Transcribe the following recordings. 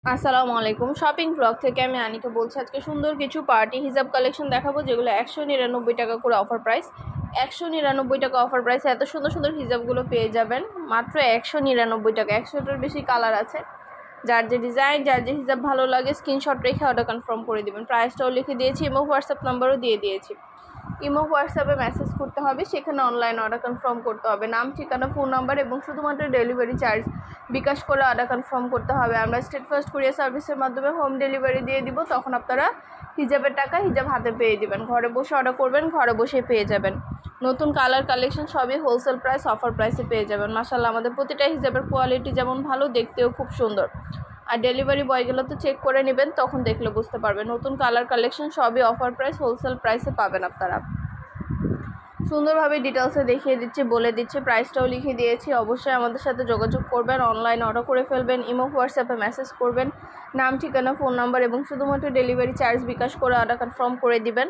আসসালামু আলাইকুম। Shopping blog থেকে আমি আনিকা বলছি। আজকে সুন্দর কিছু পার্টি হিজাব কালেকশন দেখাবো, যেগুলো 199 টাকা করে অফার প্রাইস। 199 টাকা অফার প্রাইসে এত সুন্দর সুন্দর হিজাবগুলো পেয়ে যাবেন মাত্র 199 টাকা। 100টার বেশি কালার আছে। যার যে ডিজাইন, যার যে হিজাব ভালো লাগে স্ক্রিনশট রেখে অর্ডার কনফার্ম করে দেবেন। প্রাইসটাও লিখে দিয়েছি এবং হোয়াটসঅ্যাপ নাম্বারও দিয়ে দিয়েছি। ইমো হোয়াটসঅ্যাপে মেসেজ করতে হবে, সেখানে অনলাইন অর্ডার কনফার্ম করতে হবে। নাম, ঠিকানা, ফোন নাম্বার এবং শুধুমাত্র ডেলিভারি চার্জ বিকাশ করে অর্ডার কনফার্ম করতে হবে। আমরা স্টেট ফার্স্ট কুরিয়ার সার্ভিসের মাধ্যমে হোম ডেলিভারি দিয়ে দিব। তখন আপনারা হিজাবের টাকা হিজাব হাতে পেয়ে দিবেন। ঘরে বসে অর্ডার করবেন, ঘরে বসে পেয়ে যাবেন। নতুন কালার কালেকশন সবই হোলসেল প্রাইস, অফার প্রাইসে পেয়ে যাবেন। মাশাআল্লাহ, আমাদের প্রতিটা হিজাবের কোয়ালিটি যেমন ভালো, দেখতেও খুব সুন্দর। আর ডেলিভারি বয়গুলো তো চেক করে নেবেন, তখন দেখলে বুঝতে পারবেন। নতুন কালার কালেকশন সবই অফার প্রাইস, হোলসেল প্রাইসে পাবেন আপনারা। সুন্দরভাবে ডিটেলসে দেখিয়ে দিচ্ছি, বলে দিচ্ছি, প্রাইসটাও লিখে দিয়েছি। অবশ্যই আমাদের সাথে যোগাযোগ করবেন, অনলাইন অর্ডার করে ফেলবেন। ইমো হোয়াটসঅ্যাপে মেসেজ করবেন, নাম, ঠিকানা, ফোন নাম্বার এবং শুধুমাত্র ডেলিভারি চার্জ বিকাশ করে অর্ডার কনফার্ম করে দিবেন।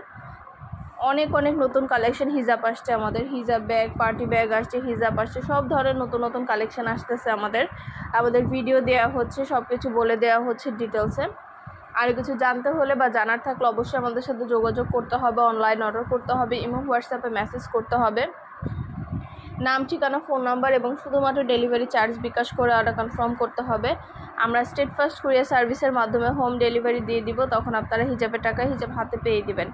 অনেক নতুন কালেকশন হিজাব আসছে আমাদের। হিজাব ব্যাগ, পার্টি ব্যাগ আসছে, হিজাব আসছে, সব ধরনের নতুন কালেকশন আসতেছে আমাদের ভিডিও দেওয়া হচ্ছে, সব কিছু বলে দেওয়া হচ্ছে ডিটেলসে। আর কিছু জানতে হলে বা জানার থাকলে অবশ্যই আমাদের সাথে যোগাযোগ করতে হবে, অনলাইন অর্ডার করতে হবে, ইমো হোয়াটসঅ্যাপে মেসেজ করতে হবে। নাম, ঠিকানা, ফোন নাম্বার এবং শুধুমাত্র ডেলিভারি চার্জ বিকাশ করে অর্ডার কনফার্ম করতে হবে। আমরা স্টেট ফার্স্ট কুরিয়ার সার্ভিসের মাধ্যমে হোম ডেলিভারি দিয়ে দিব। তখন আপনারা হিজাবের টাকা হিজাব হাতে পেয়ে দিবেন।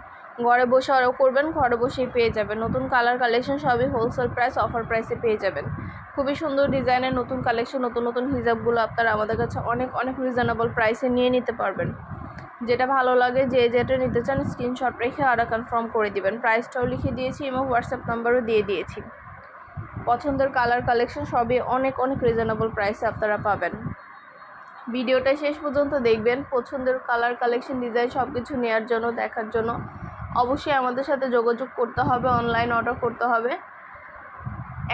ঘরে বসে অর্ডার করবেন, ঘরে বসেই পেয়ে যাবেন। নতুন কালার কালেকশন সবই হোলসেল প্রাইস, অফার প্রাইসে পেয়ে যাবেন। খুবই সুন্দর ডিজাইনের নতুন কালেকশন, নতুন হিজাবগুলো আপনারা আমাদের কাছে অনেক রিজনেবল প্রাইসে নিয়ে নিতে পারবেন। যেটা ভালো লাগে, যে যেটা নিতে চান স্ক্রিনশট রেখে অর্ডার কনফার্ম করে দিবেন। প্রাইসটাও লিখে দিয়েছি এবং হোয়াটসঅ্যাপ নাম্বারও দিয়ে দিয়েছি। পছন্দের কালার কালেকশন সবই অনেক রিজনেবল প্রাইসে আপনারা পাবেন। ভিডিওটা শেষ পর্যন্ত দেখবেন। পছন্দের কালার কালেকশন, ডিজাইন সব কিছু নেওয়ার জন্য, দেখার জন্য অবশ্যই আমাদের সাথে যোগাযোগ করতে হবে, অনলাইন অর্ডার করতে হবে।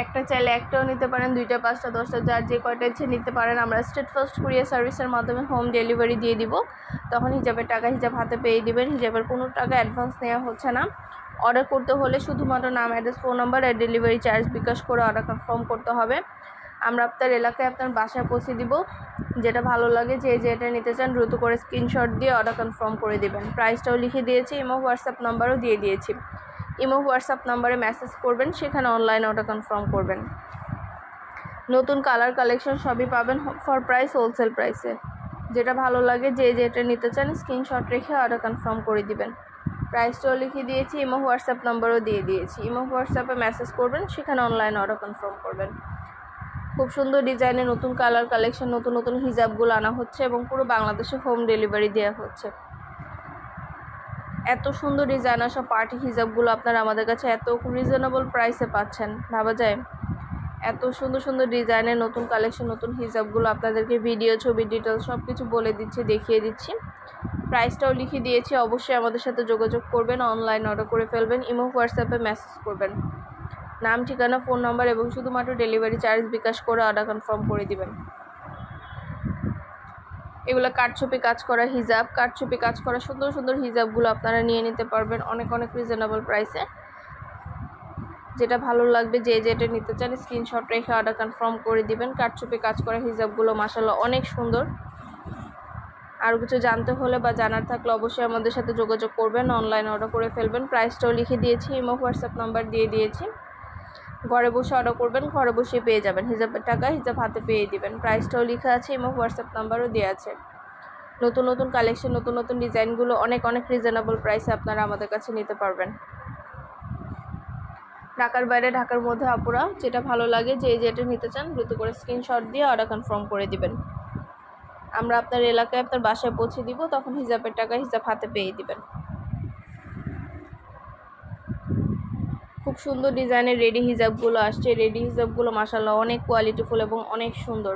একটা চাইলে একটাও নিতে পারেন, 2টা, 5টা, 10টা, যার যে কয়টা ইচ্ছে নিতে পারেন। আমরা স্টেট ফার্স্ট কুরিয়ার সার্ভিসের মাধ্যমে হোম ডেলিভারি দিয়ে দিব। তখন হিজাবের টাকা হিজাব হাতে পেয়ে দিবেন। হিজাবের কোনো টাকা অ্যাডভান্স নেওয়া হচ্ছে না। অর্ডার করতে হলে শুধুমাত্র নাম, অ্যাড্রেস, ফোন নাম্বার আর ডেলিভারি চার্জ বিকাশ করে অর্ডার কনফার্ম করতে হবে। আমরা আপনার এলাকায় আপনার বাসায় পৌঁছে দিব। যেটা ভালো লাগে, যে যেটা নিতে চান দ্রুত করে স্ক্রিনশট দিয়ে অর্ডার কনফার্ম করে দেবেন। প্রাইসটাও লিখে দিয়েছি, ইমো হোয়াটসঅ্যাপ নাম্বারও দিয়ে দিয়েছি। ইমো হোয়াটসঅ্যাপ নাম্বারে মেসেজ করবেন, সেখানে অনলাইন অর্ডার কনফার্ম করবেন। নতুন কালার কালেকশন সবই পাবেন ফর প্রাইস, হোলসেল প্রাইসে। যেটা ভালো লাগে, যে যেটা নিতে চান স্ক্রিনশট রেখে অর্ডার কনফার্ম করে দিবেন। প্রাইসটাও লিখে দিয়েছি, ইমো হোয়াটসঅ্যাপ নাম্বারও দিয়ে দিয়েছি। ইমো হোয়াটসঅ্যাপে মেসেজ করবেন, সেখানে অনলাইন অর্ডার কনফার্ম করবেন। খুব সুন্দর ডিজাইনের নতুন কালার কালেকশন, নতুন হিজাবগুলো আনা হচ্ছে এবং পুরো বাংলাদেশে হোম ডেলিভারি দেওয়া হচ্ছে। এত সুন্দর ডিজাইন আসা পার্টি হিজাবগুলো আপনারা আমাদের কাছে এত রিজনেবল প্রাইসে পাচ্ছেন, ভাবা যায়। এত সুন্দর ডিজাইনের নতুন কালেকশন, নতুন হিজাবগুলো আপনাদেরকে ভিডিও, ছবি, ডিটেলস সব কিছু বলে দিচ্ছি, দেখিয়ে দিচ্ছি। প্রাইসটাও লিখে দিয়েছি। অবশ্যই আমাদের সাথে যোগাযোগ করবেন, অনলাইন অর্ডার করে ফেলবেন। ইমো হোয়াটসঅ্যাপে মেসেজ করবেন, নাম, ঠিকানা, ফোন নাম্বার এবং শুধুমাত্র ডেলিভারি চার্জ বিকাশ করে অর্ডার কনফার্ম করে দিবেন। এগুলো কাঠছবি কাজ করা হিজাব, কাঠছবি কাজ করা সুন্দর হিজাবগুলো আপনারা নিয়ে নিতে পারবেন অনেক রিজনেবল প্রাইসে। যেটা ভালো লাগবে, যে যেটা নিতে চান স্ক্রিনশট রেখে অর্ডার কনফার্ম করে দিবেন। কাঠছবি কাজ করা হিজাবগুলো মাশাআল্লাহ অনেক সুন্দর। আর কিছু জানতে হলে বা জানার থাকলে অবশ্যই আমাদের সাথে যোগাযোগ করবেন, অনলাইন অর্ডার করে ফেলবেন। প্রাইসটাও লিখে দিয়েছি, ইমো হোয়াটসঅ্যাপ নাম্বার দিয়ে দিয়েছি। ঘরে বসে অর্ডার করবেন, ঘরে বসে পেয়ে যাবেন। হিজাবের টাকা হিজাব হাতে পেয়ে দিবেন। প্রাইসটাও লেখা আছে, ইমো হোয়াটসঅ্যাপ নাম্বারও দেওয়া আছে। নতুন কালেকশন, নতুন ডিজাইনগুলো অনেক রিজনেবল প্রাইসে আপনারা আমাদের কাছে নিতে পারবেন। ঢাকার বাইরে, ঢাকার মধ্যে আপুরা যেটা ভালো লাগে, যে যেটা নিতে চান দ্রুত করে স্ক্রিনশট দিয়ে অর্ডার কনফার্ম করে দিবেন। আমরা আপনার এলাকায় আপনার বাসায় পৌঁছে দিব। তখন হিজাবের টাকা হিজাব হাতে পেয়ে দিবেন। খুব সুন্দর ডিজাইনের রেডি হিজাবগুলো আসছে। রেডি হিজাবগুলো মাশাআল্লাহ অনেক কোয়ালিটিফুল এবং অনেক সুন্দর।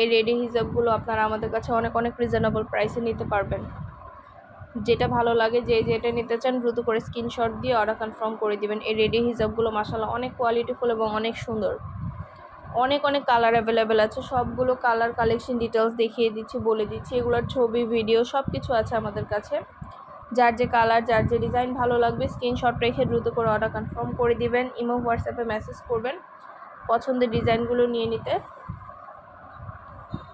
এই রেডি হিজাবগুলো আপনারা আমাদের কাছে অনেক রিজনেবল প্রাইসে নিতে পারবেন। যেটা ভালো লাগে, যে যেটা নিতে চান দ্রুত করে স্ক্রিনশট দিয়ে অর্ডার কনফার্ম করে দিবেন। এই রেডি হিজাবগুলো মাশাআল্লাহ অনেক কোয়ালিটিফুল এবং অনেক সুন্দর। অনেক কালার অ্যাভেলেবেল আছে। সবগুলো কালার কালেকশন ডিটেলস দেখিয়ে দিচ্ছি, বলে দিচ্ছি। এগুলোর ছবি, ভিডিও সব কিছু আছে আমাদের কাছে। যার যে কালার, যার যে ডিজাইন ভালো লাগবে স্ক্রিনশট রেখে দ্রুত করে অর্ডার কনফার্ম করে দিবেন। ইমো হোয়াটসঅ্যাপে মেসেজ করবেন পছন্দের ডিজাইনগুলো নিয়ে নিতে।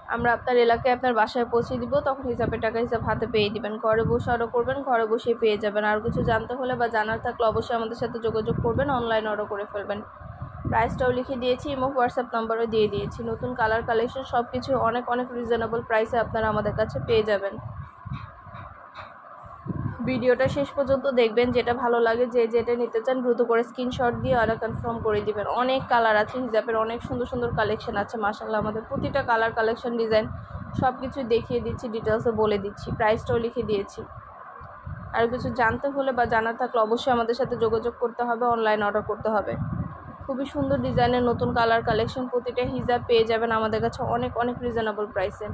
আমরা আপনার এলাকায় আপনার বাসায় পৌঁছে দিব, তখন হিসাবের টাকা হিসাব হাতে পেয়ে দিবেন। ঘরে বসে অর্ডার করবেন, ঘরে বসেই পেয়ে যাবেন। আর কিছু জানতে হলে বা জানার থাকলে অবশ্যই আমাদের সাথে যোগাযোগ করবেন, অনলাইন অর্ডার করে ফেলবেন। প্রাইসটাও লিখে দিয়েছি, ইমো হোয়াটসঅ্যাপ নাম্বারও দিয়ে দিয়েছি। নতুন কালার কালেকশন সব কিছু অনেক অনেক রিজনেবল প্রাইসে আপনারা আমাদের কাছে পেয়ে যাবেন। ভিডিওটা শেষ পর্যন্ত দেখবেন, যেটা ভালো লাগে যে যেটা নিতে চান দ্রুত করে স্ক্রিনশট দিয়ে অর্ডার কনফার্ম করে দিবেন। অনেক কালার আছে হিজাবের, অনেক সুন্দর সুন্দর কালেকশন আছে মাশাআল্লাহ। আমাদের প্রতিটা কালার কালেকশন ডিজাইন সব কিছু দেখিয়ে দিচ্ছি, ডিটেলসে বলে দিচ্ছি, প্রাইসটাও লিখে দিয়েছি। আর কিছু জানতে হলে বা জানার থাকলে অবশ্যই আমাদের সাথে যোগাযোগ করতে হবে, অনলাইন অর্ডার করতে হবে। খুবই সুন্দর ডিজাইনের নতুন কালার কালেকশন প্রতিটা হিজাব পেয়ে যাবেন আমাদের কাছে অনেক অনেক রিজনেবল প্রাইসে।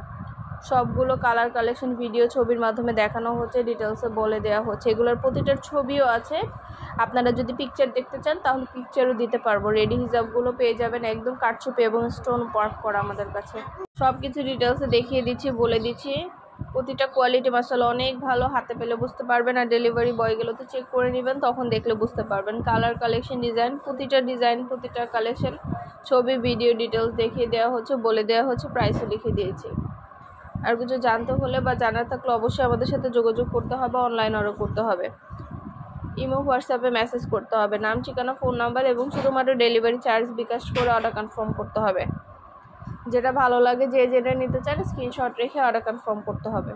সবগুলো কালার কালেকশন ভিডিও ছবির মাধ্যমে দেখানো হচ্ছে, ডিটেলসে বলে দেওয়া হচ্ছে। এগুলোর প্রতিটার ছবিও আছে, আপনারা যদি পিকচার দেখতে চান তাহলে পিকচারও দিতে পারবো। রেডি হিজাবগুলো পেয়ে যাবেন একদম কাটছুপি এবং স্টোন ওয়ার্ক করা আমাদের কাছে। সব কিছু ডিটেলসে দেখিয়ে দিচ্ছি, বলে দিচ্ছি। প্রতিটা কোয়ালিটি মাশাআল্লাহ অনেক ভালো, হাতে পেলে বুঝতে পারবেন। আর ডেলিভারি বয়গুলো তো চেক করে নেবেন, তখন দেখলে বুঝতে পারবেন। কালার কালেকশন ডিজাইন প্রতিটা কালেকশন ছবি ভিডিও ডিটেলস দেখিয়ে দেওয়া হচ্ছে, বলে দেওয়া হচ্ছে, প্রাইসও লিখে দিয়েছি। আর কিছু জানতে হলে বা জানার থাকলে অবশ্যই আমাদের সাথে যোগাযোগ করতে হবে, অনলাইন অর্ডার করতে হবে। ইমো হোয়াটসঅ্যাপে মেসেজ করতে হবে, নাম ঠিকানা ফোন নাম্বার এবং শুধুমাত্র ডেলিভারি চার্জ বিকাশ করে অর্ডার কনফার্ম করতে হবে। যেটা ভালো লাগে যে যেটা নিতে চান স্ক্রিনশট রেখে অর্ডার কনফার্ম করতে হবে।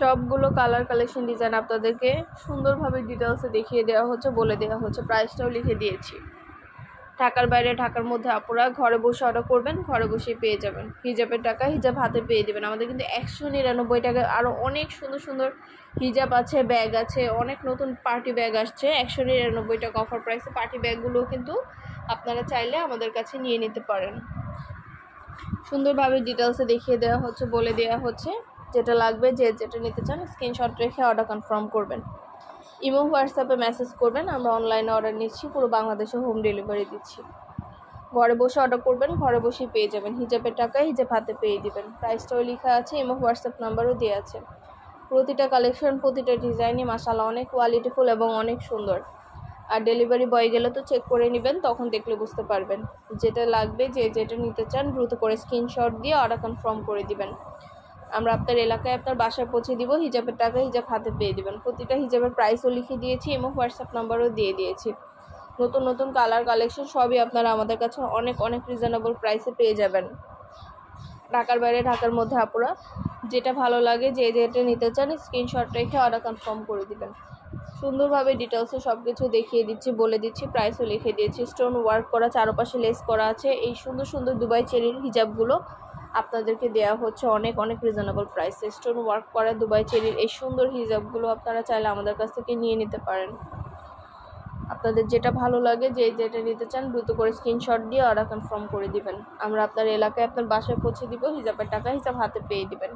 সবগুলো কালার কালেকশন ডিজাইন আপনাদেরকে সুন্দরভাবে ডিটেলসে দেখিয়ে দেওয়া হচ্ছে, বলে দেওয়া হচ্ছে, প্রাইসটাও লিখে দিয়েছি। ঢাকার বাইরে ঢাকার মধ্যে আপুরা ঘরে বসে অর্ডার করবেন, ঘরে বসেই পেয়ে যাবেন। হিজাবের টাকা হিজাব হাতে পেয়ে দেবেন। আমাদের কিন্তু 199 টাকা আরও অনেক সুন্দর সুন্দর হিজাব আছে, ব্যাগ আছে, অনেক নতুন পার্টি ব্যাগ আসছে 199 টাকা অফার প্রাইসে। পার্টি ব্যাগগুলোও কিন্তু আপনারা চাইলে আমাদের কাছে নিয়ে নিতে পারেন। সুন্দরভাবে ডিটেলসে দেখিয়ে দেওয়া হচ্ছে, বলে দেওয়া হচ্ছে। যেটা লাগবে যে যেটা নিতে চান স্ক্রিনশট রেখে অর্ডার কনফার্ম করবেন। ইমো হোয়াটসঅ্যাপে মেসেজ করবেন, আমরা অনলাইনে অর্ডার নিচ্ছি, পুরো বাংলাদেশে হোম ডেলিভারি দিচ্ছি। ঘরে বসে অর্ডার করবেন, ঘরে বসেই পেয়ে যাবেন। হিজাবের টাকা হিজাব হাতে পেয়ে দিবেন। প্রাইসটাও লেখা আছে, ইমো হোয়াটসঅ্যাপ নাম্বারও দেওয়া আছে। প্রতিটা কালেকশন প্রতিটা ডিজাইনই মাশাআল্লাহ অনেক কোয়ালিটিফুল এবং অনেক সুন্দর। আর ডেলিভারি বয় গেলে তো চেক করে নেবেন, তখন দেখলে বুঝতে পারবেন। যেটা লাগবে যে যেটা নিতে চান দ্রুত করে স্ক্রিনশট দিয়ে অর্ডার কনফার্ম করে দিবেন। আমরা আপনার এলাকায় আপনার বাসায় পৌঁছে দিব, হিজাবের টাকা হিজাব হাতে পেয়ে দেবেন। প্রতিটা হিজাবের প্রাইসও লিখে দিয়েছি এবং হোয়াটসঅ্যাপ নাম্বারও দিয়ে দিয়েছি। নতুন নতুন কালার কালেকশন সবই আপনারা আমাদের কাছে অনেক অনেক রিজনেবল প্রাইসে পেয়ে যাবেন। ঢাকার বাইরে ঢাকার মধ্যে আপুরা যেটা ভালো লাগে যে যেটা নিতে চান স্ক্রিনশট রেখে অর্ডার কনফার্ম করে দিবেন। সুন্দরভাবে ডিটেলসে সব কিছু দেখিয়ে দিচ্ছি, বলে দিচ্ছি, প্রাইসও লিখে দিয়েছি। স্টোন ওয়ার্ক করা, চারপাশে লেস করা আছে। এই সুন্দর সুন্দর দুবাই চেরির হিজাবগুলো আপনাদেরকে দেওয়া হচ্ছে অনেক অনেক রিজনেবল প্রাইসে। স্টোন ওয়ার্ক করা দুবাই চেরির এই সুন্দর হিজাবগুলো আপনারা চাইলে আমাদের কাছ থেকে নিয়ে নিতে পারেন। আপনাদের যেটা ভালো লাগে যে যেটা নিতে চান দ্রুত করে স্ক্রিনশট দিয়ে অর্ডার কনফার্ম করে দিবেন। আমরা আপনার এলাকায় আপনার বাসায় পৌঁছে দিব, হিজাবের টাকা হিসাব হাতে পেয়ে দিবেন।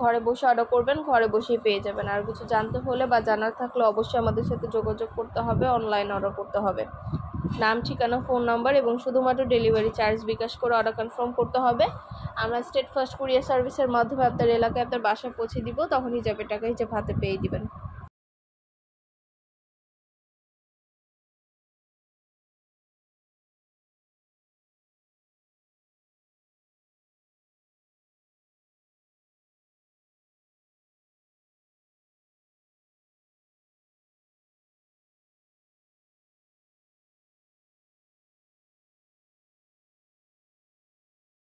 ঘরে বসে অর্ডার করবেন, ঘরে বসেই পেয়ে যাবেন। আর কিছু জানতে হলে বা জানার থাকলে অবশ্যই আমাদের সাথে যোগাযোগ করতে হবে, অনলাইন অর্ডার করতে হবে। নাম ঠিকানা ফোন নাম্বার এবং শুধুমাত্র ডেলিভারি চার্জ বিকাশ করে অর্ডার কনফার্ম করতে হবে। আমরা স্টেট ফার্স্ট কুরিয়ার সার্ভিসের মাধ্যমে আপনার এলাকায় আপনার বাসায় পৌঁছে দিব, তখন হিজাবের টাকা হিজাব হাতে পেয়ে দিবেন।